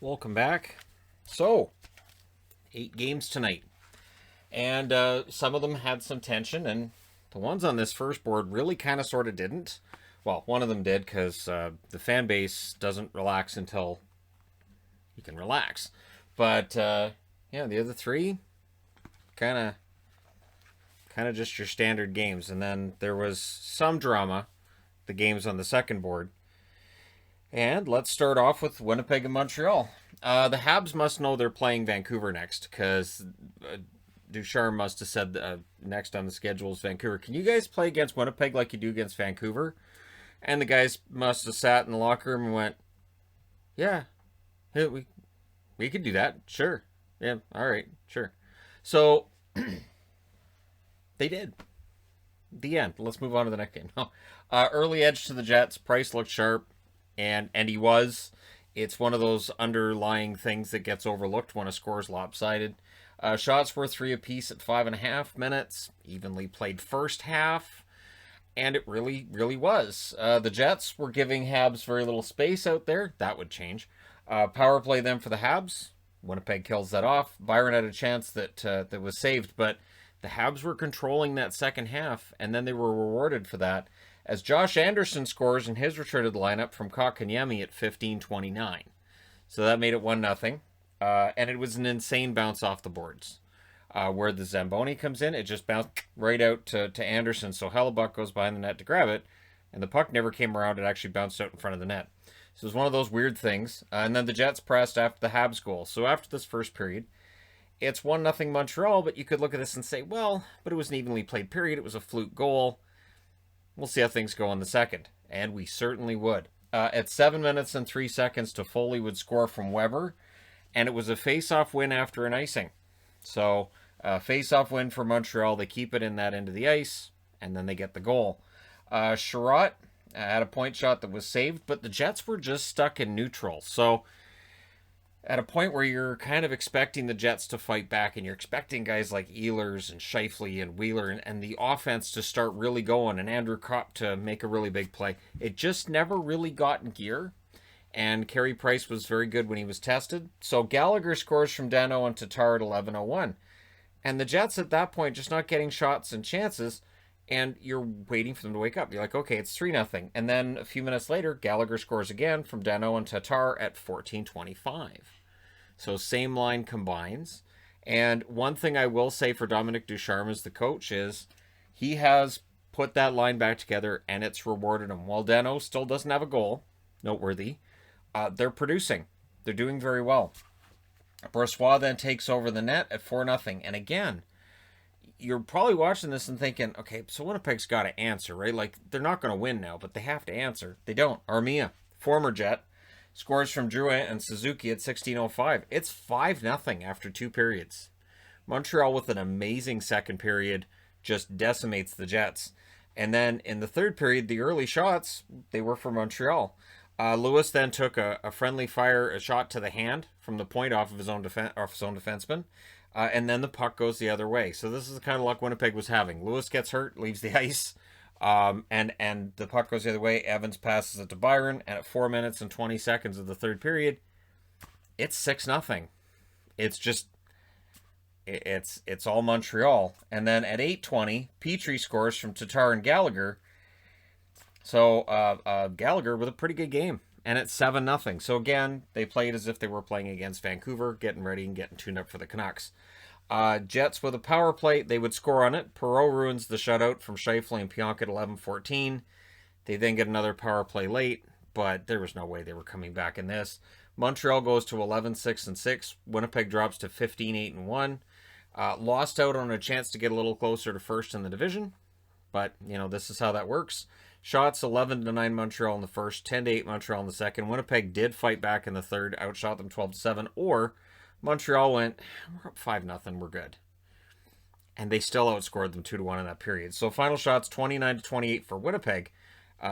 Welcome back. So, 8 games tonight. And some of them had some tension, and the ones on this first board really kind of sort of didn't. Well, one of them did because the fan base doesn't relax until you can relax. But, yeah, the other three, kind of just your standard games. And then there was some drama, the games on the second board. And let's start off with Winnipeg and Montreal. The Habs must know they're playing Vancouver next, because Ducharme must have said next on the schedule is Vancouver. Can you guys play against Winnipeg like you do against Vancouver? And the guys must have sat in the locker room and went, yeah, we could do that. Sure. Yeah, all right, sure. So, they did. The end. Let's move on to the next game. Early edge to the Jets. Price looked sharp. And he was. It's one of those underlying things that gets overlooked when a score is lopsided. Shots were 3 apiece at 5.5 minutes. Evenly played first half. And it really, really was. The Jets were giving Habs very little space out there. That would change. Power play then for the Habs. Winnipeg kills that off. Byron had a chance that was saved, but the Habs were controlling that second half, and then they were rewarded for that as Josh Anderson scores in his return to the lineup from Kotkaniemi at 15:29. So that made it 1-0. And it was an insane bounce off the boards. Where the Zamboni comes in, it just bounced right out to Anderson. So Hellebuck goes behind the net to grab it, and the puck never came around. It actually bounced out in front of the net. So it was one of those weird things. And then the Jets pressed after the Habs goal. So after this first period, it's 1-0 Montreal, but you could look at this and say, well, but it was an evenly played period. It was a fluke goal. We'll see how things go in the second. And we certainly would. At 7 minutes and 3 seconds, Toffoli would score from Weber. And it was a face-off win after an icing. So, face-off win for Montreal. They keep it in that end of the ice. And then they get the goal. Sherratt had a point shot that was saved. But the Jets were just stuck in neutral. So, at a point where you're kind of expecting the Jets to fight back, and you're expecting guys like Ehlers and Scheifele and Wheeler and the offense to start really going, and Andrew Kopp to make a really big play. It just never really got in gear, and Carey Price was very good when he was tested. So Gallagher scores from Danault and Tatar at 11:01. And the Jets at that point just not getting shots and chances, and you're waiting for them to wake up. You're like, okay, it's 3-0. And then a few minutes later, Gallagher scores again from Danault and Tatar at 14:25. So same line combines. And one thing I will say for Dominic Ducharme as the coach is he has put that line back together, and it's rewarded him. While Danault still doesn't have a goal, noteworthy, they're producing. They're doing very well. Brossoit then takes over the net at 4-0. And again, you're probably watching this and thinking, okay, so Winnipeg's got to answer, right? Like, they're not going to win now, but they have to answer. They don't. Armia, former Jet, scores from Drouin and Suzuki at 16:05. It's 5-0 after 2 periods. Montreal with an amazing second period just decimates the Jets. And then in the third period, the early shots, they were for Montreal. Lewis then took a friendly fire, a shot to the hand from the point off of his own defenseman. And then the puck goes the other way. So this is the kind of luck Winnipeg was having. Lewis gets hurt, leaves the ice, and the puck goes the other way. Evans passes it to Byron, and at 4 minutes and 20 seconds of the third period, it's 6-0. It's just, it's all Montreal. And then at 8:20, Petrie scores from Tatar and Gallagher. So Gallagher with a pretty good game. And it's 7-0. So again, they played as if they were playing against Vancouver, getting ready and getting tuned up for the Canucks. Jets with a power play, they would score on it. Perreault ruins the shutout from Scheifele and Pionk at 11:14. They then get another power play late, but there was no way they were coming back in this. Montreal goes to 11-6-6. Winnipeg drops to 15-8-1. Lost out on a chance to get a little closer to first in the division, but this is how that works. Shots 11-9 Montreal in the first, 10-8 Montreal in the second. Winnipeg did fight back in the third, outshot them 12-7, or Montreal went, we're up 5-0, we're good. And they still outscored them 2-1 in that period. So final shots 29-28 for Winnipeg.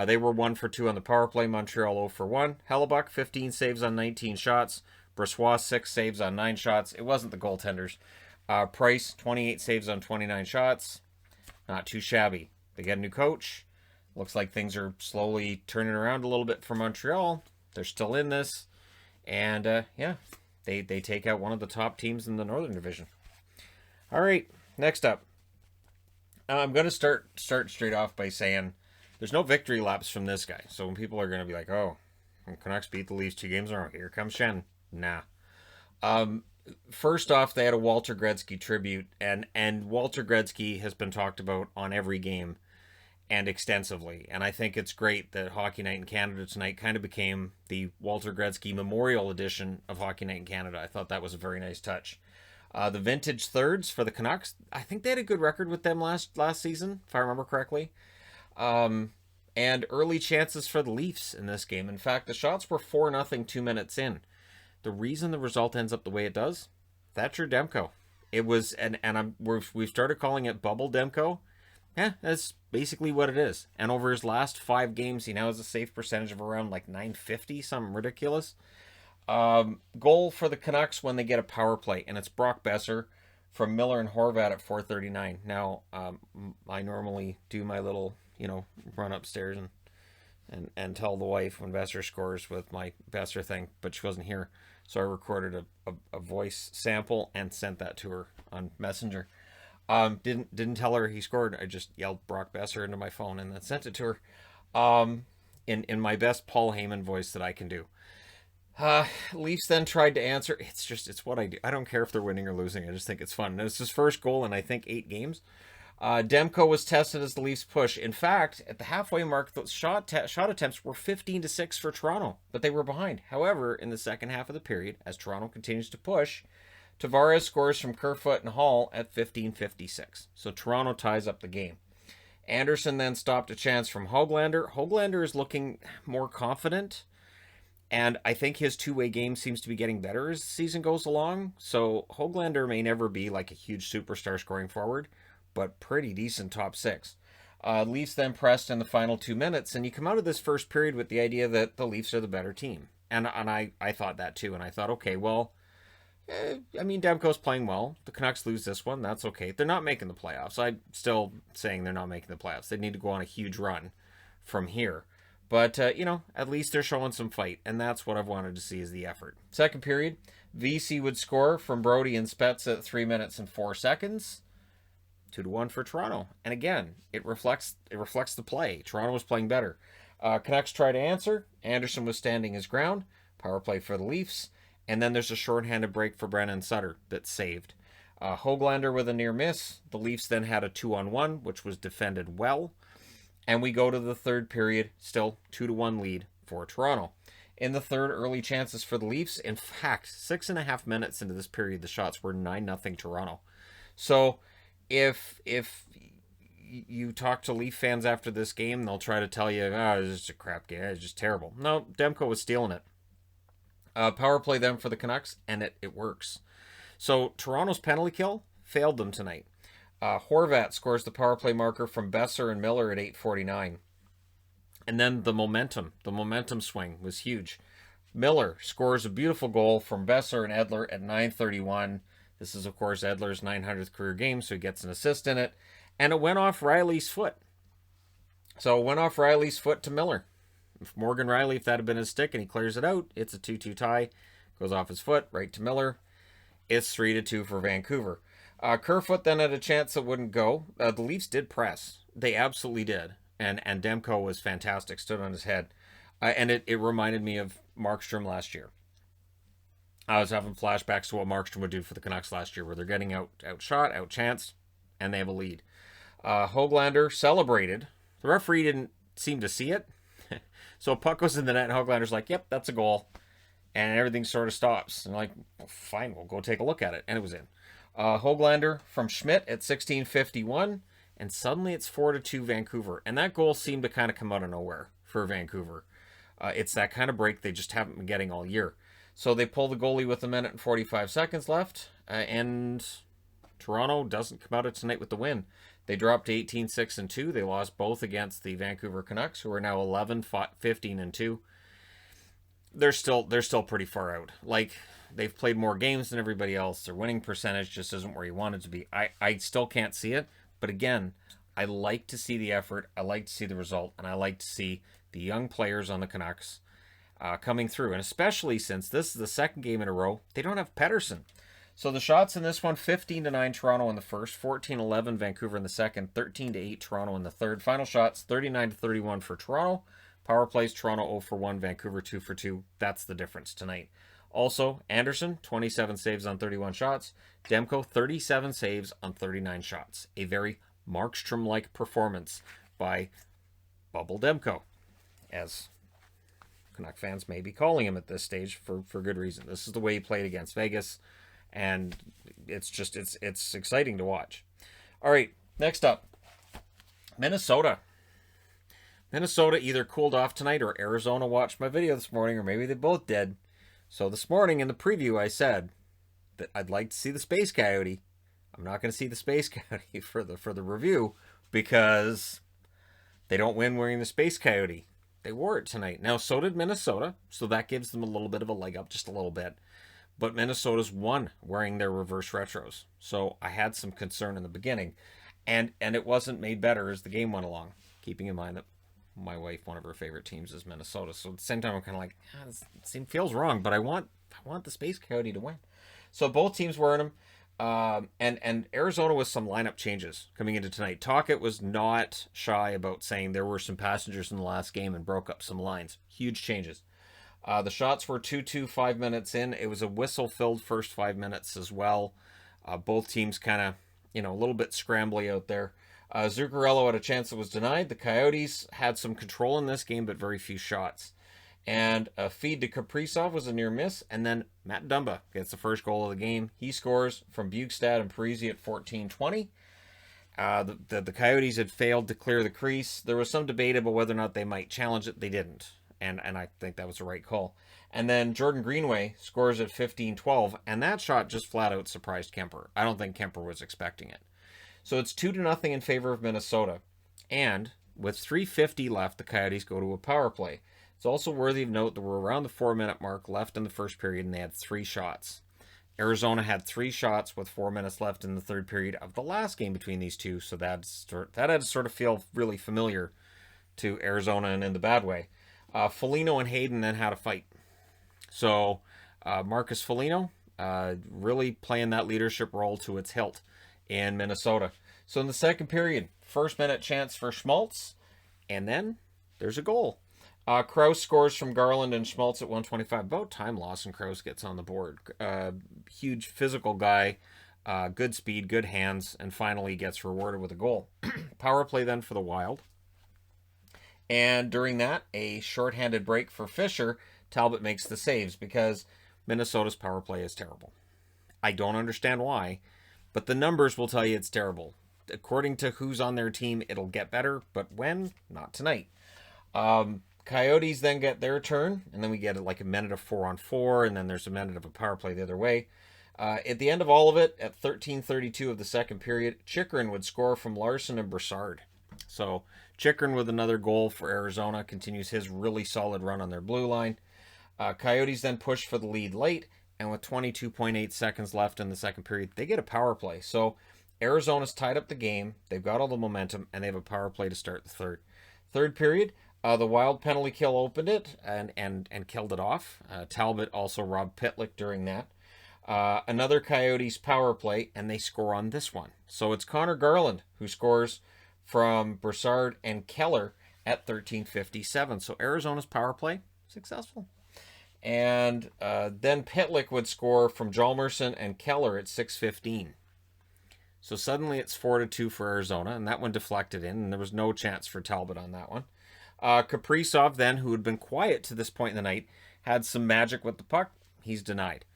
They were 1 for 2 on the power play. Montreal 0 for 1. Hellebuck 15 saves on 19 shots. Brossoit 6 saves on 9 shots. It wasn't the goaltenders. Price 28 saves on 29 shots. Not too shabby. They get a new coach. Looks like things are slowly turning around a little bit for Montreal. They're still in this. And yeah, they take out one of the top teams in the Northern Division. All right, next up, I'm going to start straight off by saying there's no victory laps from this guy. So when people are going to be like, "Oh, Canucks beat the Leafs 2 games in a row," here comes Shannon. Nah. First off, they had a Walter Gretzky tribute, and Walter Gretzky has been talked about on every game and extensively. And I think it's great that Hockey Night in Canada tonight kind of became the Walter Gretzky Memorial Edition of Hockey Night in Canada. I thought that was a very nice touch. The vintage thirds for the Canucks, I think they had a good record with them last season, if I remember correctly. And early chances for the Leafs in this game. In fact, the shots were 4-0 2 minutes in. The reason the result ends up the way it does, Thatcher Demko. It was, we've started calling it Bubble Demko. Yeah, that's basically what it is. And over his last 5 games, he now has a save percentage of around like 950, something ridiculous. Goal for the Canucks when they get a power play, and it's Brock Besser from Miller and Horvat at 4:39. Now, I normally do my little, run upstairs and tell the wife when Besser scores with my Besser thing, but she wasn't here, so I recorded a voice sample and sent that to her on Messenger. Didn't tell her he scored. I just yelled Brock Besser into my phone and then sent it to her. In my best Paul Heyman voice that I can do. Leafs then tried to answer. It's what I do. I don't care if they're winning or losing. I just think it's fun. And it's his first goal in I think 8 games. Demko was tested as the Leafs push. In fact, at the halfway mark, the shot attempts were 15-6 for Toronto, but they were behind. However, in the second half of the period, as Toronto continues to push, Tavares scores from Kerfoot and Hall at 15:56. So Toronto ties up the game. Anderson then stopped a chance from Höglander. Höglander is looking more confident, and I think his two-way game seems to be getting better as the season goes along. So Höglander may never be like a huge superstar scoring forward, but pretty decent top 6. Leafs then pressed in the final 2 minutes, and you come out of this first period with the idea that the Leafs are the better team. And I thought that too, and I thought, okay, well, Demko's playing well. The Canucks lose this one. That's okay. They're not making the playoffs. I'm still saying they're not making the playoffs. They need to go on a huge run from here. But, at least they're showing some fight, and that's what I've wanted to see is the effort. Second period, VC would score from Brody and Spets at 3 minutes and 4 seconds. 2-1 for Toronto. And again, it reflects the play. Toronto was playing better. Canucks try to answer. Anderson was standing his ground. Power play for the Leafs. And then there's a shorthanded break for Brennan Sutter that's saved. Höglander with a near miss. The Leafs then had a 2-on-1, which was defended well. And we go to the third period, still 2-1 lead for Toronto. In the third, early chances for the Leafs. In fact, 6.5 minutes into this period, the shots were 9-0 Toronto. So if you talk to Leaf fans after this game, they'll try to tell you, it's just a crap game. It's just terrible. No, Demko was stealing it. Power play them for the Canucks, and it works. So Toronto's penalty kill failed them tonight. Horvat scores the power play marker from Besser and Miller at 8:49. And then the momentum swing was huge. Miller scores a beautiful goal from Besser and Edler at 9:31. This is, of course, Edler's 900th career game, so he gets an assist in it. And it went off Riley's foot. So it went off Riley's foot to Miller. If Morgan Riley, if that had been his stick and he clears it out, it's a 2-2 tie. Goes off his foot, right to Miller. It's 3-2 for Vancouver. Kerfoot then had a chance that wouldn't go. The Leafs did press. They absolutely did. And Demko was fantastic, stood on his head. And it reminded me of Markstrom last year. I was having flashbacks to what Markstrom would do for the Canucks last year, where they're getting outshot, outchanced, and they have a lead. Höglander celebrated. The referee didn't seem to see it. So a puck goes in the net, and Höglander's like, yep, that's a goal. And everything sort of stops. And like, well, fine, we'll go take a look at it. And it was in. Höglander from Schmidt at 16:51. And suddenly it's 4-2 Vancouver. And that goal seemed to kind of come out of nowhere for Vancouver. It's that kind of break they just haven't been getting all year. So they pull the goalie with 1 minute and 45 seconds left. And Toronto doesn't come out of tonight with the win. They dropped to 18-6-2. They lost both against the Vancouver Canucks, who are now 11-15-2. They're still pretty far out. Like, they've played more games than everybody else. Their winning percentage just isn't where you want it to be. I still can't see it. But again, I like to see the effort. I like to see the result. And I like to see the young players on the Canucks coming through, and especially since this is the second game in a row, they don't have Pettersson. So the shots in this one, 15-9 Toronto in the first, 14-11 Vancouver in the second, 13-8 Toronto in the third. Final shots, 39-31 for Toronto. Power plays, Toronto 0 for 1, Vancouver 2 for 2. That's the difference tonight. Also, Anderson, 27 saves on 31 shots. Demko, 37 saves on 39 shots. A very Markstrom-like performance by Bubble Demko, as Canuck fans may be calling him at this stage for good reason. This is the way he played against Vegas, and it's exciting to watch. All right, next up, Minnesota. Minnesota either cooled off tonight or Arizona watched my video this morning, or maybe they both did. So this morning in the preview, I said that I'd like to see the Space Coyote. I'm not going to see the Space Coyote for the review because they don't win wearing the Space Coyote. They wore it tonight. Now, so did Minnesota, so that gives them a little bit of a leg up, just a little bit. But Minnesota's won wearing their reverse retros. So I had some concern in the beginning, and it wasn't made better as the game went along, keeping in mind that my wife, one of her favorite teams is Minnesota. So at the same time, I'm kind of like, this feels wrong, but I want the Space Coyote to win. So both teams wearing them. And Arizona with some lineup changes coming into tonight. Tocchet was not shy about saying there were some passengers in the last game and broke up some lines. Huge changes. The shots were 2-2 5 minutes in. It was a whistle-filled first 5 minutes as well. Both teams kind of, a little bit scrambly out there. Zuccarello had a chance that was denied. The Coyotes had some control in this game, but very few shots. And a feed to Kaprizov was a near miss. And then Matt Dumba gets the first goal of the game. He scores from Bukestad and Parisi at 14-20. The Coyotes had failed to clear the crease. There was some debate about whether or not they might challenge it. They didn't. And I think that was the right call. And then Jordan Greenway scores at 15-12. And that shot just flat out surprised Kemper. I don't think Kemper was expecting it. So it's 2-0 in favor of Minnesota. And with 3:50 left, the Coyotes go to a power play. It's also worthy of note that we're around the 4-minute mark left in the first period, and they had 3 shots. Arizona had 3 shots with 4 minutes left in the third period of the last game between these two, so that had to sort of feel really familiar to Arizona, and in the bad way. Foligno and Hayden then had a fight. So Marcus Foligno really playing that leadership role to its hilt in Minnesota. So in the second period, first minute chance for Schmaltz, and then there's a goal. Krause scores from Garland and Schmaltz at 1:25. About time Lawson Krause gets on the board. Huge physical guy, good speed, good hands, and finally gets rewarded with a goal. Power play then for the Wild. And during that, a shorthanded break for Fisher. Talbot makes the saves because Minnesota's power play is terrible. I don't understand why, but the numbers will tell you it's terrible. According to who's on their team, it'll get better, but when? Not tonight. Coyotes then get their turn, and then we get like a minute of 4-on-4, and then there's a minute of a power play the other way. At the end of all of it, at 13:32 of the second period, Chychrun would score from Larson and Brassard. So Chychrun with another goal for Arizona continues his really solid run on their blue line. Coyotes then push for the lead late, and with 22.8 seconds left in the second period, they get a power play. So Arizona's tied up the game. They've got all the momentum, and they have a power play to start the third. Third period, the Wild penalty kill opened it and killed it off. Talbot also robbed Pitlick during that. Another Coyotes power play, and they score on this one. So it's Connor Garland who scores from Brassard and Keller at 13:57. So Arizona's power play, successful. And then Pitlick would score from Hjalmarsson and Keller at 6:15. So suddenly it's 4-2 for Arizona, and that one deflected in, and there was no chance for Talbot on that one. Kaprizov then, who had been quiet to this point in the night, had some magic with the puck. He's denied.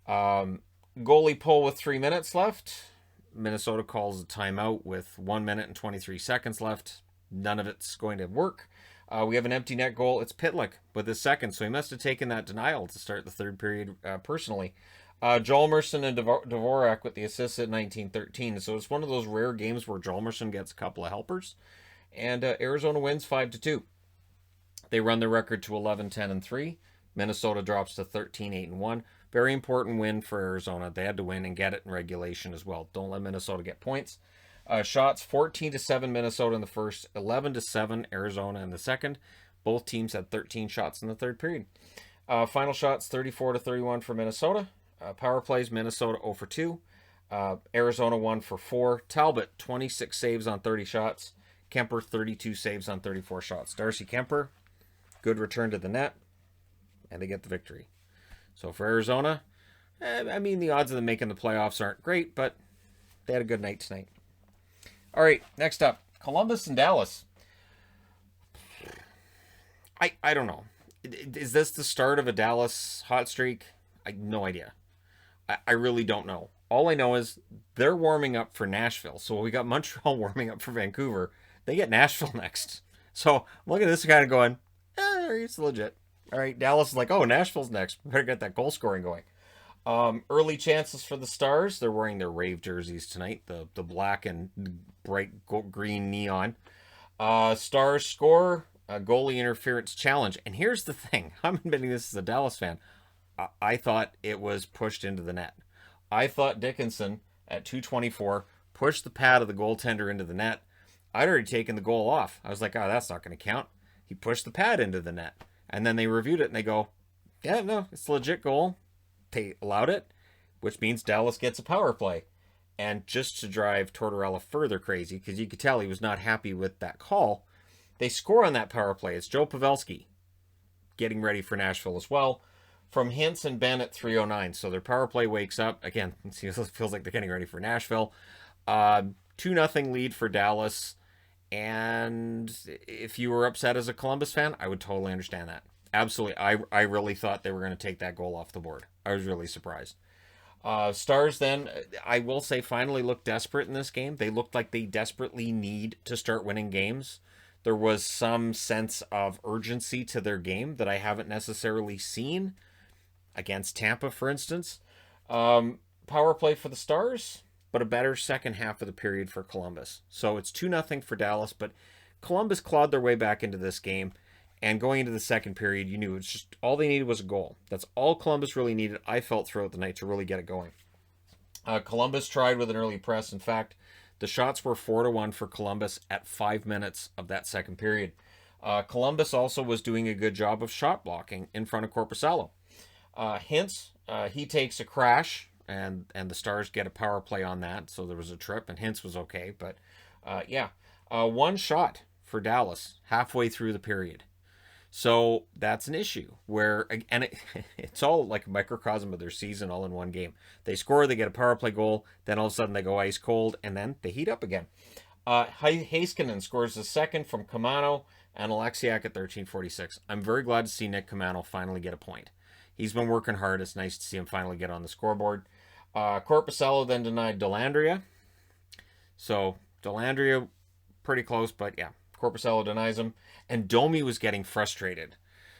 Goalie pull with 3 minutes left. Minnesota calls a timeout with 1 minute and 23 seconds left. None of it's going to work. We have an empty net goal. It's Pitlick with his second, so he must have taken that denial to start the third period personally. Hjalmarsson and Dvorak with the assist at 19:13. So it's one of those rare games where Hjalmarsson gets a couple of helpers, and Arizona wins 5-2. They run their record to 11-10-3. Minnesota drops to 13-8-1. Very important win for Arizona. They had to win and get it in regulation as well. Don't let Minnesota get points. Shots 14-7 Minnesota in the first, 11-7 Arizona in the second. Both teams had 13 shots in the third period. Final shots 34-31 for Minnesota. Power plays, Minnesota 0 for 2. Arizona 1 for 4. Talbot 26 saves on 30 shots. Kemper 32 saves on 34 shots. Darcy Kemper, good return to the net, and they get the victory. So for Arizona, I mean, the odds of them making the playoffs aren't great, but they had a good night tonight. All right, next up, Columbus and Dallas. I don't know. Is this the start of a Dallas hot streak? I have no idea. I really don't know. All I know is they're warming up for Nashville. So we got Montreal warming up for Vancouver. They get Nashville next. So look at this kind of going, it's legit. All right, Dallas is like, oh, Nashville's next. We better get that goal scoring going. Early chances for the Stars. They're wearing their Rave jerseys tonight, the black and bright green neon. Stars score a goalie interference challenge. And here's the thing. I'm admitting this as a Dallas fan. I thought it was pushed into the net. I thought Dickinson at 2:24 pushed the pad of the goaltender into the net. I'd already taken the goal off. I was like, oh, that's not going to count. He pushed the pad into the net. And then they reviewed it and they go, yeah, no, it's a legit goal. They allowed it, which means Dallas gets a power play. And just to drive Tortorella further crazy, because you could tell he was not happy with that call, they score on that power play. It's Joe Pavelski getting ready for Nashville as well. From Hintz and Ben at 3:09. So their power play wakes up. Again, it feels like they're getting ready for Nashville. 2-0 lead for Dallas. And if you were upset as a Columbus fan, I would totally understand that. Absolutely. I really thought they were going to take that goal off the board. I was really surprised. Stars then, I will say, finally looked desperate in this game. They looked like they desperately need to start winning games. There was some sense of urgency to their game that I haven't necessarily seen against Tampa, for instance. Power play for the Stars, but a better second half of the period for Columbus. So it's 2-0 for Dallas, but Columbus clawed their way back into this game. And going into the second period, you knew it's just all they needed was a goal. That's all Columbus really needed, I felt, throughout the night to really get it going. Columbus tried with an early press. In fact, the shots were 4-1 for Columbus at 5 minutes of that second period. Columbus also was doing a good job of shot blocking in front of Korpisalo. Hintz, he takes a crash, and the Stars get a power play on that. So there was a trip, and Hintz was okay. But, one shot for Dallas halfway through the period. So that's an issue where, and it's all like a microcosm of their season all in one game. They score, they get a power play goal, then all of a sudden they go ice cold, and then they heat up again. Heiskanen scores the second from Kamano and Alexiak at 13:46. I'm very glad to see Nick Kamano finally get a point. He's been working hard. It's nice to see him finally get on the scoreboard. Korpisalo then denied Dellandrea. So Dellandrea, pretty close, but yeah. Korpisalo denies him, and Domi was getting frustrated.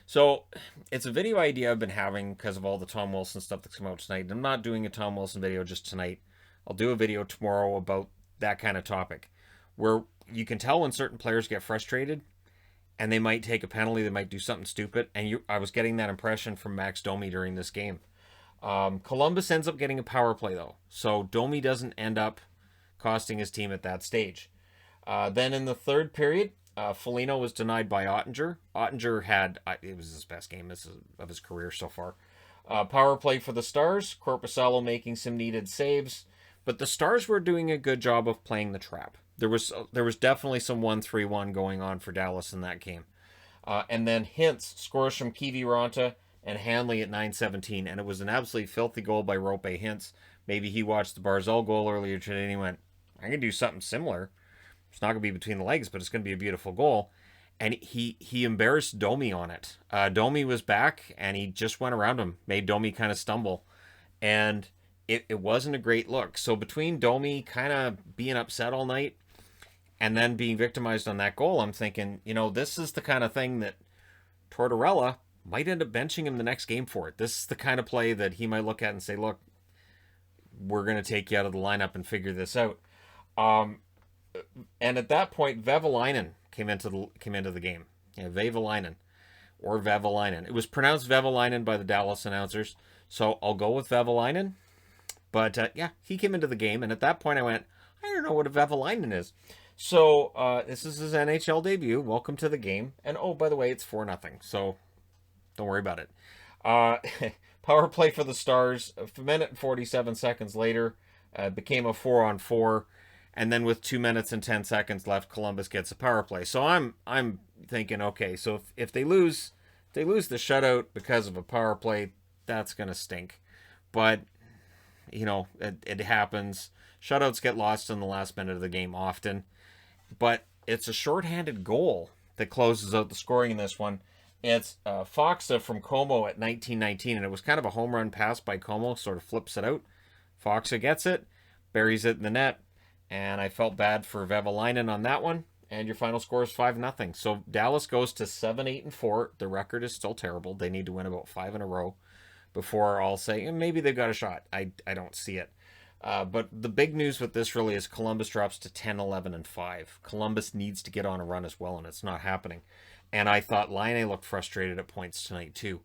So it's a video idea I've been having because of all the Tom Wilson stuff that's come out tonight. I'm not doing a Tom Wilson video just tonight. I'll do a video tomorrow about that kind of topic, where you can tell when certain players get frustrated, and they might take a penalty, they might do something stupid, and I was getting that impression from Max Domi during this game. Columbus ends up getting a power play, though, so Domi doesn't end up costing his team at that stage. Then in the third period, Foligno was denied by Ottinger. Ottinger had, it was his best game of his career so far. Power play for the Stars. Korpisalo making some needed saves. But the Stars were doing a good job of playing the trap. There was definitely some 1-3-1 going on for Dallas in that game. And then Hintz scores from Kiviranta and Hanley at 9:17. And it was an absolutely filthy goal by Rope Hintz. Maybe he watched the Barzal goal earlier today and he went, I can do something similar. It's not going to be between the legs, but it's going to be a beautiful goal. And he embarrassed Domi on it. Domi was back, and he just went around him, made Domi kind of stumble. And it wasn't a great look. So between Domi kind of being upset all night and then being victimized on that goal, I'm thinking, this is the kind of thing that Tortorella might end up benching him the next game for it. This is the kind of play that he might look at and say, look, we're going to take you out of the lineup and figure this out. And at that point, Vevalainen came into the game. Yeah, Vevalainen or Vevalainen. It was pronounced Vevalainen by the Dallas announcers, so I'll go with Vevalainen. But he came into the game, and at that point I went, I don't know what a Vevalainen is. So this is his NHL debut. Welcome to the game. And oh, by the way, it's 4-0. So don't worry about it. Power play for the Stars. A minute and 47 seconds later, became a 4-on-4. And then with 2 minutes and 10 seconds left, Columbus gets a power play. So I'm thinking, okay, so if they lose the shutout because of a power play, that's gonna stink. But it happens. Shutouts get lost in the last minute of the game often. But it's a shorthanded goal that closes out the scoring in this one. It's Foxa from Como at 1919, and it was kind of a home run pass by Como, sort of flips it out. Foxa gets it, buries it in the net, and I felt bad for Vevalainen on that one. And your final score is 5-0. So Dallas goes to 7-8-4. The record is still terrible. They need to win about 5 in a row before I'll say maybe they've got a shot. I don't see it. But the big news with this really is Columbus drops to 10-11-5. Columbus needs to get on a run as well, and it's not happening. And I thought Laine looked frustrated at points tonight too.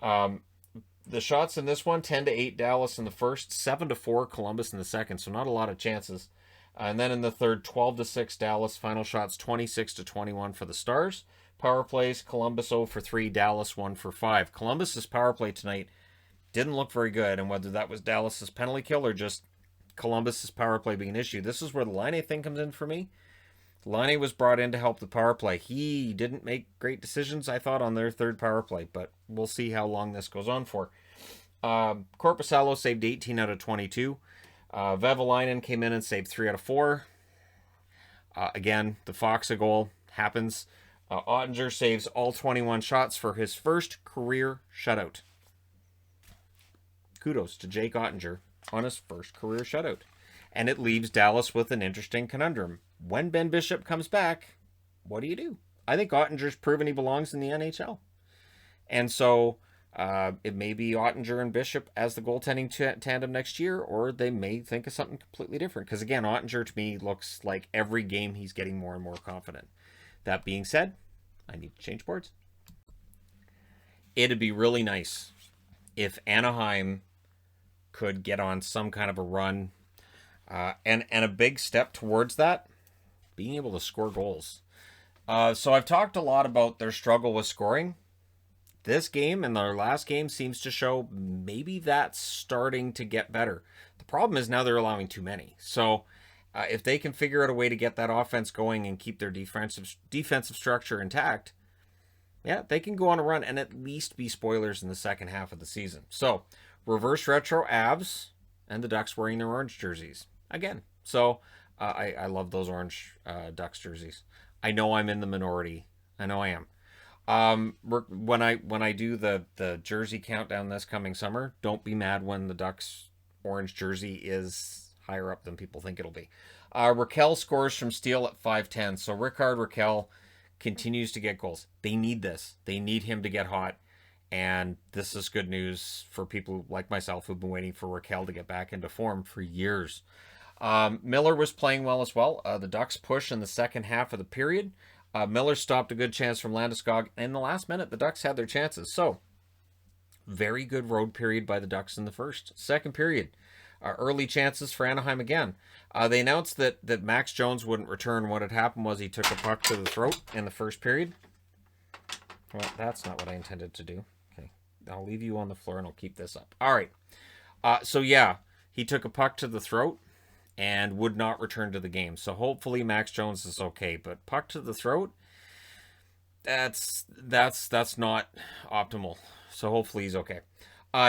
The shots in this one, 10-8 Dallas in the first, 7-4 Columbus in the second, so not a lot of chances. And then in the third, 12-6 Dallas. Final shots, 26-21 for the Stars. Power plays, Columbus 0 for 3, Dallas 1 for 5. Columbus's power play tonight didn't look very good, and whether that was Dallas's penalty kill or just Columbus's power play being an issue, this is where the Laine thing comes in for me. Laine was brought in to help the power play. He didn't make great decisions, I thought, on their third power play, but we'll see how long this goes on for. Korpisalo saved 18 out of 22. Vevalainen came in and saved 3 out of 4. Again, the Foxa goal happens. Ottinger saves all 21 shots for his first career shutout. Kudos to Jake Ottinger on his first career shutout. And it leaves Dallas with an interesting conundrum. When Ben Bishop comes back, what do you do? I think Ottinger's proven he belongs in the NHL. And so it may be Ottinger and Bishop as the goaltending tandem next year, or they may think of something completely different. Because again, Ottinger to me looks like every game he's getting more and more confident. That being said, I need to change boards. It'd be really nice if Anaheim could get on some kind of a run. And a big step towards that, being able to score goals. So I've talked a lot about their struggle with scoring. This game and their last game seems to show maybe that's starting to get better. The problem is now they're allowing too many. So if they can figure out a way to get that offense going and keep their defensive structure intact, yeah, they can go on a run and at least be spoilers in the second half of the season. So reverse retro Avs and the Ducks wearing their orange jerseys again. So I love those orange Ducks jerseys. I know I'm in the minority. I know I am. When I do the jersey countdown this coming summer, don't be mad when the Ducks orange jersey is higher up than people think it'll be. Raquel scores from Steele at 5:10. So Rickard Raquel continues to get goals. They need this. They need him to get hot. And this is good news for people like myself who've been waiting for Raquel to get back into form for years. Miller was playing well as well. The Ducks push in the second half of the period. Miller stopped a good chance from Landeskog. In the last minute, the Ducks had their chances. So, very good road period by the Ducks in the first. Second period, early chances for Anaheim again. They announced that Max Jones wouldn't return. What had happened was he took a puck to the throat in the first period. Well, that's not what I intended to do. Okay, I'll leave you on the floor and I'll keep this up. All right. So, yeah, he took a puck to the throat and would not return to the game. So hopefully Max Jones is okay. But puck to the throat, that's not optimal. So hopefully he's okay.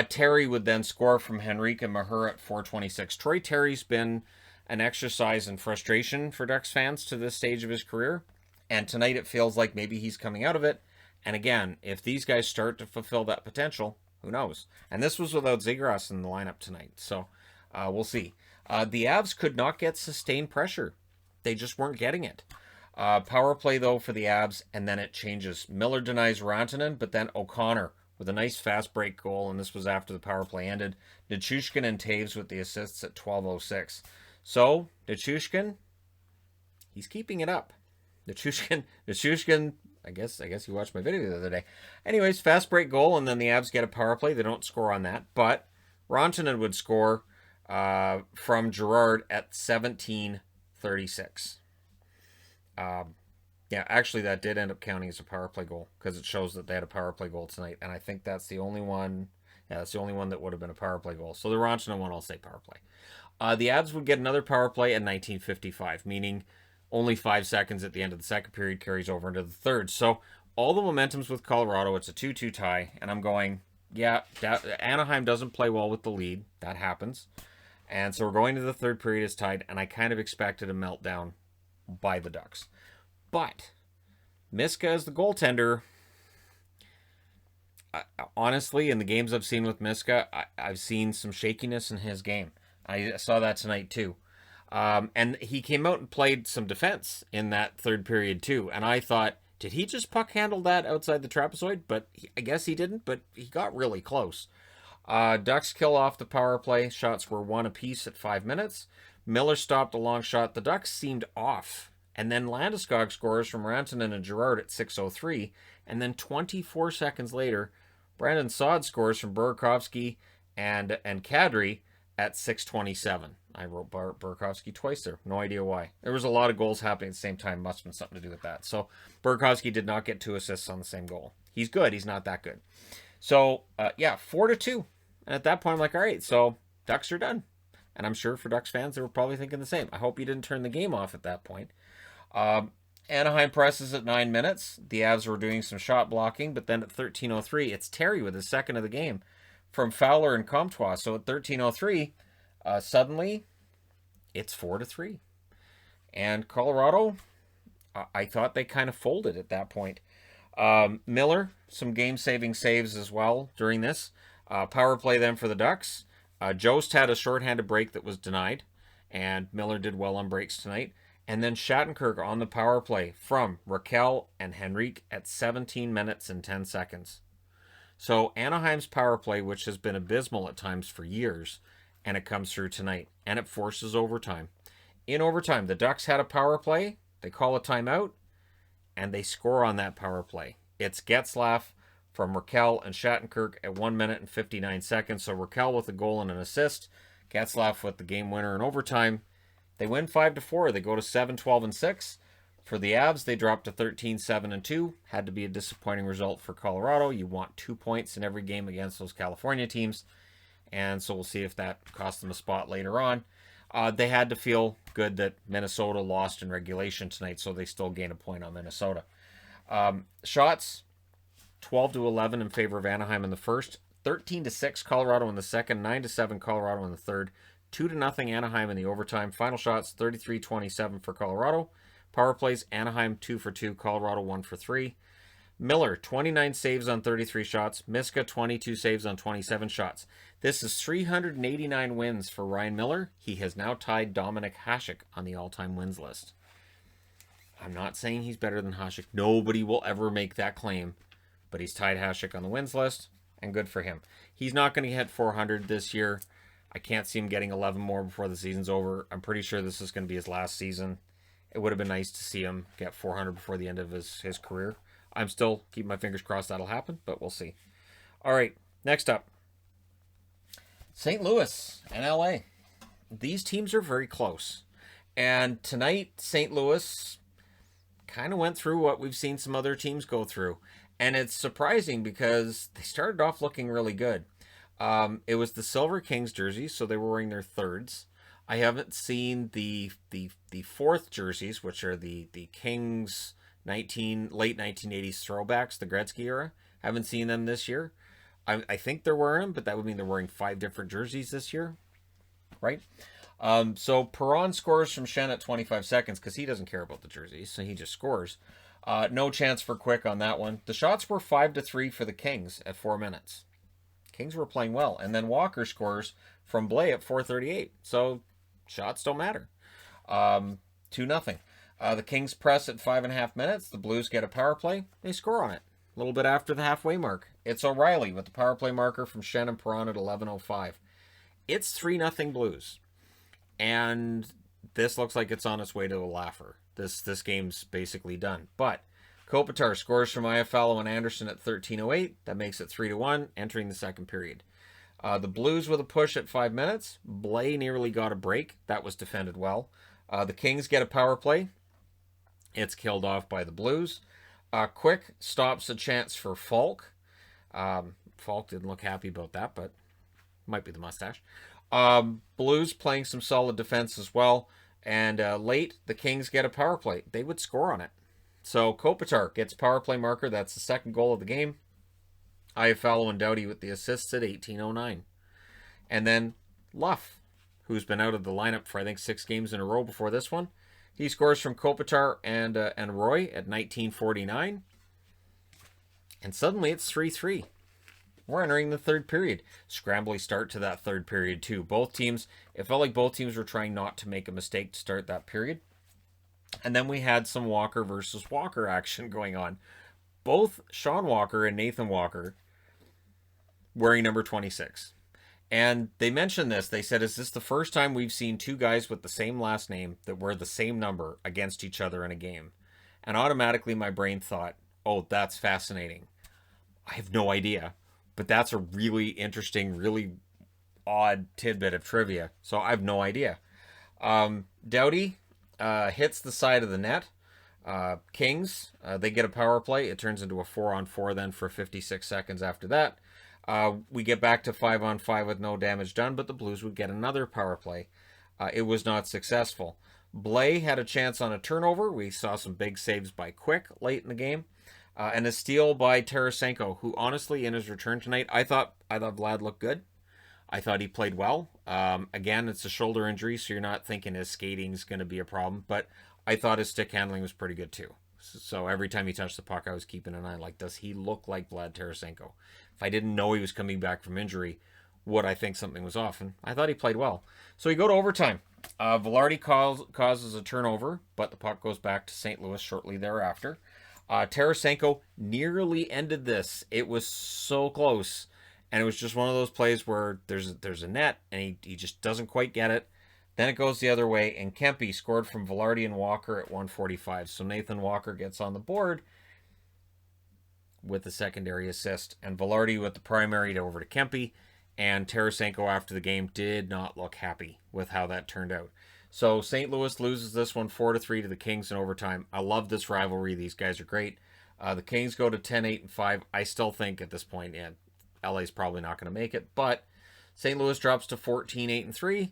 Terry would then score from Henrique and Maher at 4:26. Troy Terry's been an exercise in frustration for Ducks fans to this stage of his career. And tonight it feels like maybe he's coming out of it. And again, if these guys start to fulfill that potential, who knows? And this was without Zegras in the lineup tonight. So we'll see. The Avs could not get sustained pressure. They just weren't getting it. Power play, though, for the Avs, and then it changes. Miller denies Rantanen, but then O'Connor with a nice fast break goal, and this was after the power play ended. Nichushkin and Taves with the assists at 12:06. So, Nichushkin, he's keeping it up. Nichushkin, I guess you watched my video the other day. Anyways, fast break goal, and then the Avs get a power play. They don't score on that, but Rantanen would score from Gerard at 17:36. Yeah, actually, that did end up counting as a power play goal because it shows that they had a power play goal tonight, and I think that's the only one. Yeah, that's the only one that would have been a power play goal. So the Ranchina one, I'll say power play. The Avs would get another power play at 19:55, meaning only 5 seconds at the end of the second period carries over into the third. So all the momentum's with Colorado. It's a 2-2 tie, and I'm going, yeah, Anaheim doesn't play well with the lead. That happens. And so we're going to the third period as tied, and I kind of expected a meltdown by the Ducks. But Miska as the goaltender, honestly, in the games I've seen with Miska, I've seen some shakiness in his game. I saw that tonight too. And he came out and played some defense in that third period too. And I thought, did he just puck handle that outside the trapezoid? But I guess he didn't, but he got really close. Ducks kill off the power play. Shots were 1 apiece at 5 minutes. Miller stopped a long shot. The Ducks seemed off. And then Landeskog scores from Rantanen and Girard at 6:03. And then 24 seconds later, Brandon Saad scores from Burakovsky and Kadri at 6:27. I wrote Burakovsky twice there. No idea why. There was a lot of goals happening at the same time. Must have been something to do with that. So Burakovsky did not get 2 assists on the same goal. He's good. He's not that good. So, 4-2. And at that point, I'm like, all right, so Ducks are done. And I'm sure for Ducks fans, they were probably thinking the same. I hope you didn't turn the game off at that point. Anaheim presses at 9 minutes. The Avs were doing some shot blocking, but then at 13:03, it's Terry with his second of the game from Fowler and Comtois. So at 13:03, suddenly it's 4-3. And Colorado, I thought they kind of folded at that point. Miller, some game-saving saves as well during this. Power play then for the Ducks. Jost had a shorthanded break that was denied, and Miller did well on breaks tonight. And then Shattenkirk on the power play from Raquel and Henrique at 17 minutes and 10 seconds. So Anaheim's power play, which has been abysmal at times for years, and it comes through tonight, and it forces overtime. In overtime, the Ducks had a power play. They call a timeout, and they score on that power play. It's Getzlaf from Raquel and Shattenkirk at 1 minute and 59 seconds. So Raquel with a goal and an assist. Getzlaf with the game winner in overtime. They win 5-4. They go to 7-12-6. For the Avs, they drop to 13-7-2. Had to be a disappointing result for Colorado. You want 2 points in every game against those California teams. And so we'll see if that costs them a spot later on. They had to feel good that Minnesota lost in regulation tonight, so they still gain a point on Minnesota. Shots, 12-11 in favor of Anaheim in the first, 13-6 Colorado in the second, 9-7 Colorado in the third, 2-0 Anaheim in the overtime. Final shots, 33-27 for Colorado. Power plays, Anaheim 2 for 2, Colorado 1 for 3. Miller, 29 saves on 33 shots. Miska, 22 saves on 27 shots. This is 389 wins for Ryan Miller. He has now tied Dominik Hasek on the all-time wins list. I'm not saying he's better than Hasek. Nobody will ever make that claim. But he's tied Hasek on the wins list, and good for him. He's not going to hit 400 this year. I can't see him getting 11 more before the season's over. I'm pretty sure this is going to be his last season. It would have been nice to see him get 400 before the end of his career. I'm still keeping my fingers crossed that'll happen, but we'll see. All right, next up. St. Louis and LA. These teams are very close. And tonight, St. Louis kind of went through what we've seen some other teams go through. And it's surprising because they started off looking really good. It was the Silver Kings jerseys, so they were wearing their thirds. I haven't seen the fourth jerseys, which are the Kings late 1980s throwbacks, the Gretzky era. Haven't seen them this year. I think they're wearing them, but that would mean they're wearing 5 different jerseys this year, right? So Perron scores from Shen at 25 seconds because he doesn't care about the jerseys, so he just scores. No chance for Quick on that one. The shots were 5-3 for the Kings at 4 minutes. Kings were playing well. And then Walker scores from Blaine at 4:38. So shots don't matter. 2-0. The Kings press at 5.5 minutes. The Blues get a power play. They score on it. A little bit after the halfway mark. It's O'Reilly with the power play marker from Shannon Perron at 11:05. It's 3-0 Blues. And this looks like it's on its way to a laugher. This game's basically done. But Kopitar scores from Iafallo and Anderson at 13:08. That makes it 3-1, entering the second period. The Blues with a push at 5 minutes. Blaine nearly got a break. That was defended well. The Kings get a power play. It's killed off by the Blues. Quick stops a chance for Falk. Falk didn't look happy about that, but might be the mustache. Blues playing some solid defense as well. And late, the Kings get a power play. They would score on it. So Kopitar gets power play marker. That's the second goal of the game. Iafallo and Doughty with the assists at 18:09. And then Luff, who's been out of the lineup for I think 6 games in a row before this one. He scores from Kopitar and Roy at 19:49. And suddenly it's 3-3. We're entering the third period. Scrambly start to that third period too. It felt like both teams were trying not to make a mistake to start that period. And then we had some Walker versus Walker action going on. Both Sean Walker and Nathan Walker wearing number 26. And they mentioned this. They said, is this the first time we've seen 2 guys with the same last name that wear the same number against each other in a game? And automatically my brain thought, oh, that's fascinating. I have no idea. But that's a really interesting, really odd tidbit of trivia. So I have no idea. Doughty hits the side of the net. Kings, they get a power play. It turns into a 4-on-4 then for 56 seconds after that. We get back to 5-on-5 with no damage done, but the Blues would get another power play. It was not successful. Blaine had a chance on a turnover. We saw some big saves by Quick late in the game. And a steal by Tarasenko, who honestly, in his return tonight, I thought Vlad looked good. I thought he played well. Again, it's a shoulder injury, so you're not thinking his skating is going to be a problem. But I thought his stick handling was pretty good too. So every time he touched the puck, I was keeping an eye like, does he look like Vlad Tarasenko? If I didn't know he was coming back from injury, would I think something was off? And I thought he played well. So we go to overtime. Velarde causes a turnover, but the puck goes back to St. Louis shortly thereafter. Tarasenko nearly ended this. It was so close. And it was just one of those plays where there's a net, and he just doesn't quite get it. Then it goes the other way, and Kempe scored from Velarde and Walker at 1:45. So Nathan Walker gets on the board with the secondary assist, and Velarde with the primary over to Kempe. And Tarasenko after the game did not look happy with how that turned out. So St. Louis loses this one 4-3 to the Kings in overtime. I love this rivalry. These guys are great. The Kings go to 10-8-5. I still think at this point, LA's probably not going to make it, but St. Louis drops to 14-8-3,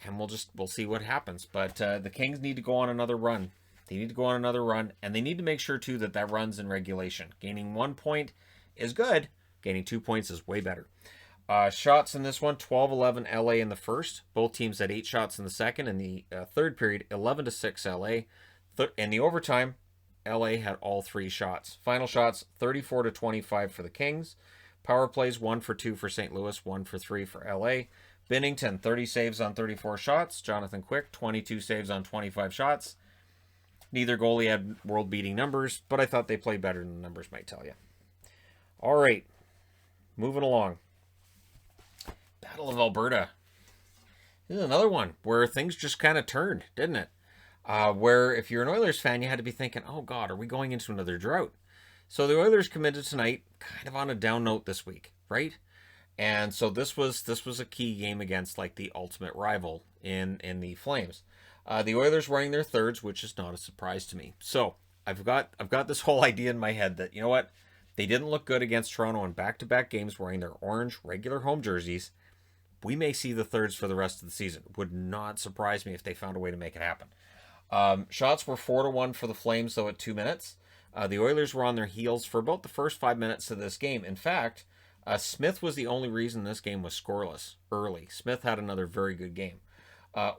and we'll see what happens. But the Kings need to go on another run. They need to go on another run, and they need to make sure too that run's in regulation. Gaining 1 point is good. Gaining 2 points is way better. Shots in this one, 12-11 LA in the first. Both teams had 8 shots in the second. In the third period, 11-6 LA. In the overtime, LA had all 3 shots. Final shots, 34-25 for the Kings. Power plays, 1 for 2 for St. Louis, 1 for 3 for LA. Binnington, 30 saves on 34 shots. Jonathan Quick, 22 saves on 25 shots. Neither goalie had world-beating numbers, but I thought they played better than the numbers might tell you. All right, moving along. Battle of Alberta. This is another one where things just kind of turned, didn't it? Where if you're an Oilers fan, you had to be thinking, oh God, are we going into another drought? So the Oilers committed tonight kind of on a down note this week, right? And so this was a key game against like the ultimate rival in the Flames. The Oilers wearing their thirds, which is not a surprise to me. So I've got this whole idea in my head that, you know what? They didn't look good against Toronto in back-to-back games wearing their orange regular home jerseys. We may see the thirds for the rest of the season. Would not surprise me if they found a way to make it happen. Shots were 4-1 for the Flames, though, at 2 minutes. The Oilers were on their heels for about the first 5 minutes of this game. In fact, Smith was the only reason this game was scoreless early. Smith had another very good game.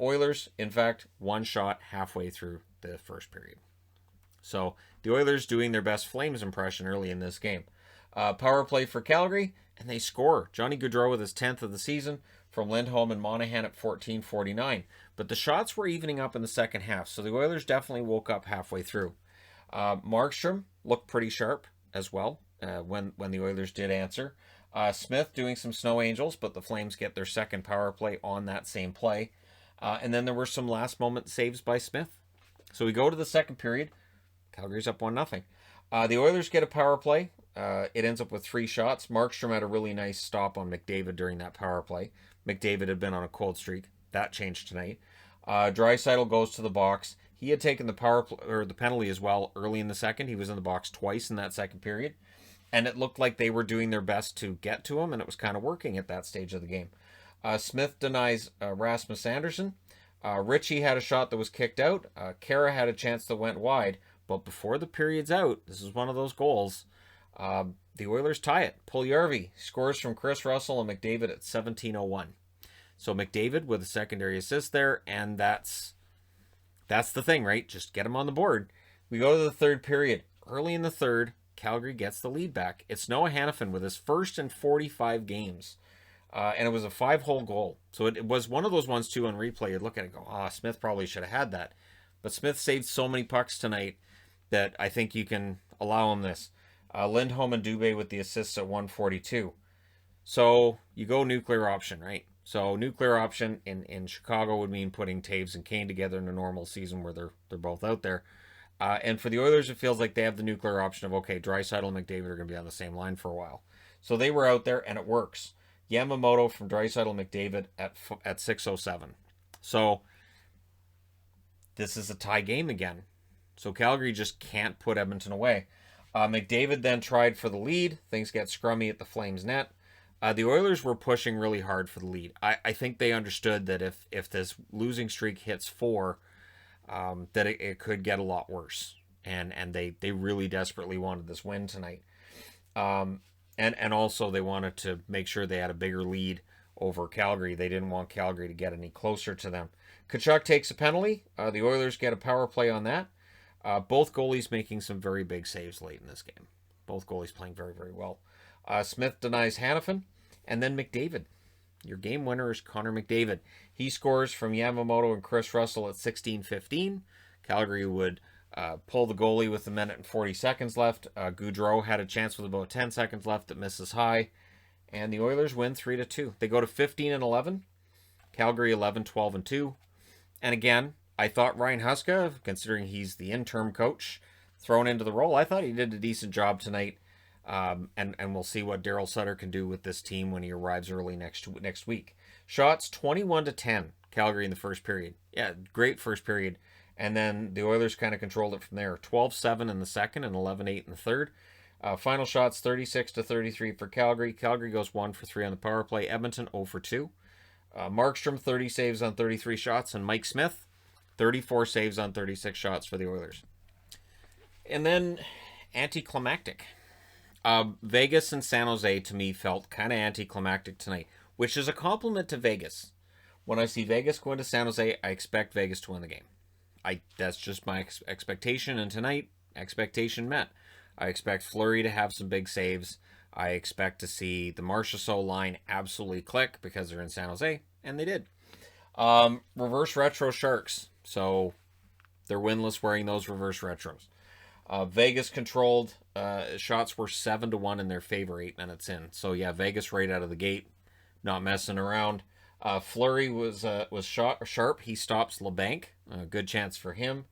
Oilers, in fact, 1 shot halfway through the first period. So the Oilers doing their best Flames impression early in this game. Power play for Calgary, and they score. Johnny Gaudreau with his 10th of the season from Lindholm and Monahan at 14:49. But the shots were evening up in the second half, so the Oilers definitely woke up halfway through. Markstrom looked pretty sharp as well when the Oilers did answer. Smith doing some snow angels, but the Flames get their second power play on that same play. And then there were some last moment saves by Smith. So we go to the second period. Calgary's up 1-0. The Oilers get a power play. It ends up with 3 shots. Markstrom had a really nice stop on McDavid during that power play. McDavid had been on a cold streak. That changed tonight. Draisaitl goes to the box. He had taken the the penalty as well early in the second. He was in the box twice in that second period, and it looked like they were doing their best to get to him, and it was kind of working at that stage of the game. Smith denies Rasmus Anderson. Ritchie had a shot that was kicked out. Kara had a chance that went wide, but before the period's out, this is one of those goals. The Oilers tie it. Puljujarvi scores from Chris Russell and McDavid at 17:01. So McDavid with a secondary assist there, and that's the thing, right? Just get him on the board. We go to the third period. Early in the third, Calgary gets the lead back. It's Noah Hanifin with his first in 45 games. And it was a 5-hole goal. So it was one of those ones, too, on replay. You'd look at it and go, Smith probably should have had that. But Smith saved so many pucks tonight that I think you can allow him this. Lindholm and Dubé with the assists at 142. So you go nuclear option, right? So nuclear option in Chicago would mean putting Taves and Kane together in a normal season where they're both out there. And for the Oilers, it feels like they have the nuclear option of, okay, Draisaitl and McDavid are going to be on the same line for a while. So they were out there, and it works. Yamamoto from Draisaitl McDavid at 6:07. So this is a tie game again. So Calgary just can't put Edmonton away. McDavid then tried for the lead. Things get scrummy at the Flames net. The Oilers were pushing really hard for the lead. I think they understood that if this losing streak hits 4, that it could get a lot worse. And they really desperately wanted this win tonight. And also they wanted to make sure they had a bigger lead over Calgary. They didn't want Calgary to get any closer to them. Tkachuk takes a penalty. The Oilers get a power play on that. Both goalies making some very big saves late in this game. Both goalies playing very, very well. Smith denies Hanifin. And then McDavid. Your game winner is Connor McDavid. He scores from Yamamoto and Chris Russell at 16:15. Calgary would pull the goalie with 1:40 left. Gaudreau had a chance with about 10 seconds left that misses high. And the Oilers win 3-2. They go to 15-11. Calgary 11-12-2. And again, I thought Ryan Huska, considering he's the interim coach, thrown into the role, I thought he did a decent job tonight. And we'll see what Daryl Sutter can do with this team when he arrives early next week. Shots 21-10, Calgary in the first period. Yeah, great first period. And then the Oilers kind of controlled it from there. 12-7 in the second and 11-8 in the third. Final shots 36-33 for Calgary. Calgary goes 1 for 3 on the power play. Edmonton 0 for 2. Markstrom 30 saves on 33 shots, and Mike Smith 34 saves on 36 shots for the Oilers. And then anticlimactic. Vegas and San Jose, to me, felt kind of anticlimactic tonight, which is a compliment to Vegas. When I see Vegas go into San Jose, I expect Vegas to win the game. That's just my expectation, and tonight, expectation met. I expect Fleury to have some big saves. I expect to see the Marchessault line absolutely click because they're in San Jose, and they did. Reverse retro Sharks, so they're winless wearing those reverse retros. Vegas controlled. Shots were 7-1 in their favor 8 minutes in. So yeah, Vegas right out of the gate, not messing around. Fleury was sharp. He stops LeBanc. Good chance for him.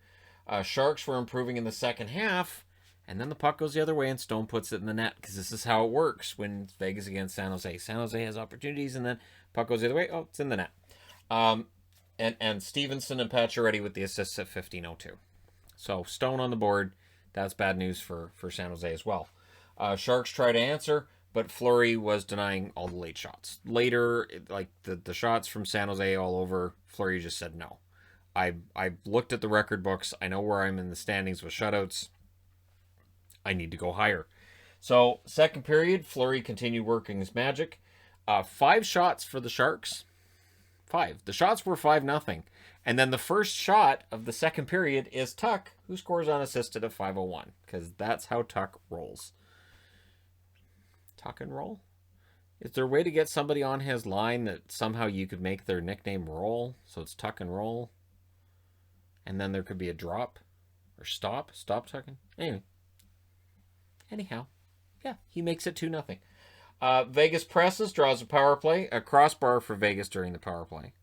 Sharks were improving in the second half, and then the puck goes the other way and Stone puts it in the net, because this is how it works when Vegas against San Jose. San Jose has opportunities, and then puck goes the other way. Oh, it's in the net. And Stevenson and Pacioretty with the assists at 15:02. So Stone on the board. That's bad news for San Jose as well. Sharks try to answer, but Fleury was denying all the late shots. Later, like the shots from San Jose all over, Fleury just said no. I've looked at the record books. I know where I'm in the standings with shutouts. I need to go higher. So, second period, Fleury continued working his magic. 5 shots for the Sharks. 5. The shots were 5-0. And then the first shot of the second period is Tuck, who scores unassisted at 5:01, because that's how Tuck rolls. Tuck and roll? Is there a way to get somebody on his line that somehow you could make their nickname Roll, so it's Tuck and Roll? And then there could be a drop or stop tucking. Anyhow, yeah, he makes it 2-0. Vegas presses, draws a power play, a crossbar for Vegas during the power play.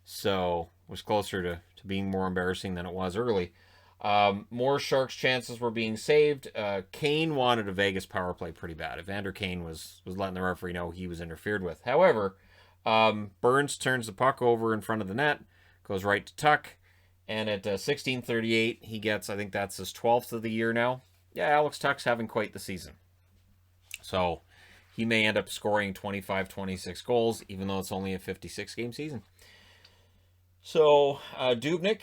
So it was closer to being more embarrassing than it was early. More Sharks chances were being saved. Kane wanted a Vegas power play pretty bad. Evander Kane was letting the referee know he was interfered with. However, Burns turns the puck over in front of the net, goes right to Tuck, And at 1638, he gets, I think that's his 12th of the year now. Yeah, Alex Tuck's having quite the season. So he may end up scoring 25, 26 goals, even though it's only a 56-game season. So Dubnyk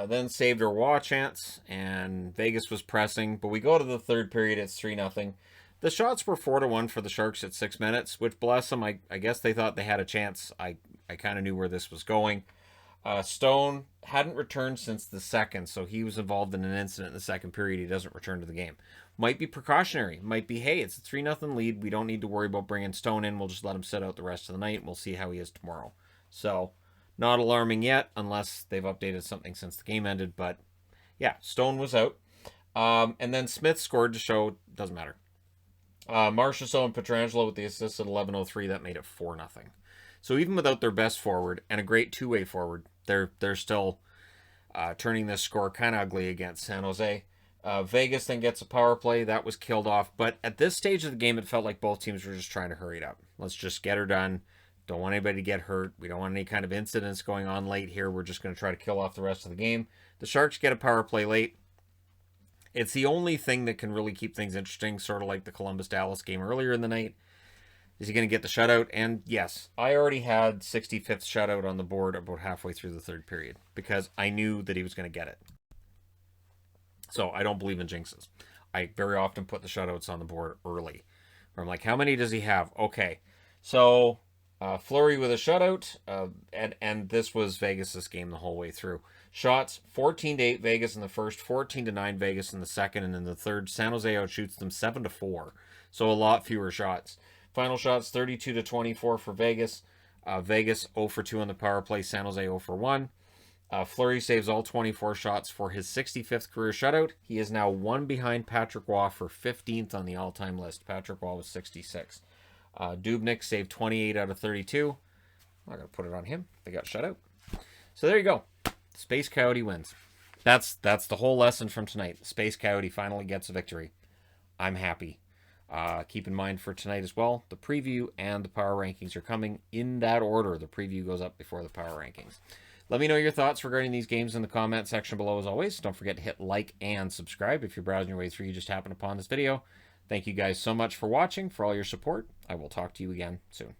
then saved her Waugh chance, and Vegas was pressing. But we go to the third period, it's 3-0. The shots were 4-1 for the Sharks at 6 minutes, which, bless them, I guess they thought they had a chance. I kind of knew where this was going. Stone hadn't returned since the second, so he was involved in an incident in the second period. He doesn't return to the game. Might be precautionary. Might be, hey, it's a 3-0 lead. We don't need to worry about bringing Stone in. We'll just let him sit out the rest of the night, and we'll see how he is tomorrow. So, not alarming yet, unless they've updated something since the game ended. But, yeah, Stone was out. And then Smith scored to show, doesn't matter. Marchessault and Pietrangelo with the assist at 11:03. That made it 4-0. So even without their best forward and a great two-way forward, they're still turning this score kind of ugly against San Jose. Vegas then gets a power play. That was killed off. But at this stage of the game, it felt like both teams were just trying to hurry it up. Let's just get her done. Don't want anybody to get hurt. We don't want any kind of incidents going on late here. We're just going to try to kill off the rest of the game. The Sharks get a power play late. It's the only thing that can really keep things interesting, sort of like the Columbus-Dallas game earlier in the night. Is he going to get the shutout? And yes, I already had 65th shutout on the board about halfway through the third period because I knew that he was going to get it. So I don't believe in jinxes. I very often put the shutouts on the board early. Where I'm like, how many does he have? Okay, so Fleury with a shutout, and this was Vegas' game the whole way through. Shots 14-8 Vegas in the first, 14-9 Vegas in the second, and in the third, San Jose outshoots them 7-4. So a lot fewer shots. Final shots 32-24 for Vegas. Vegas 0 for 2 on the power play. San Jose 0 for 1. Fleury saves all 24 shots for his 65th career shutout. He is now one behind Patrick Waugh for 15th on the all-time list. Patrick Waugh was 66. Dubnyk saved 28 out of 32. I'm not going to put it on him. They got shut out. So there you go. Space Coyote wins. That's the whole lesson from tonight. Space Coyote finally gets a victory. I'm happy. Keep in mind for tonight as well, the preview and the power rankings are coming in that order. The preview goes up before the power rankings. Let me know your thoughts regarding these games in the comment section below as always. Don't forget to hit like and subscribe if you're browsing your way through. You just happened upon this video. Thank you guys so much for watching, for all your support. I will talk to you again soon.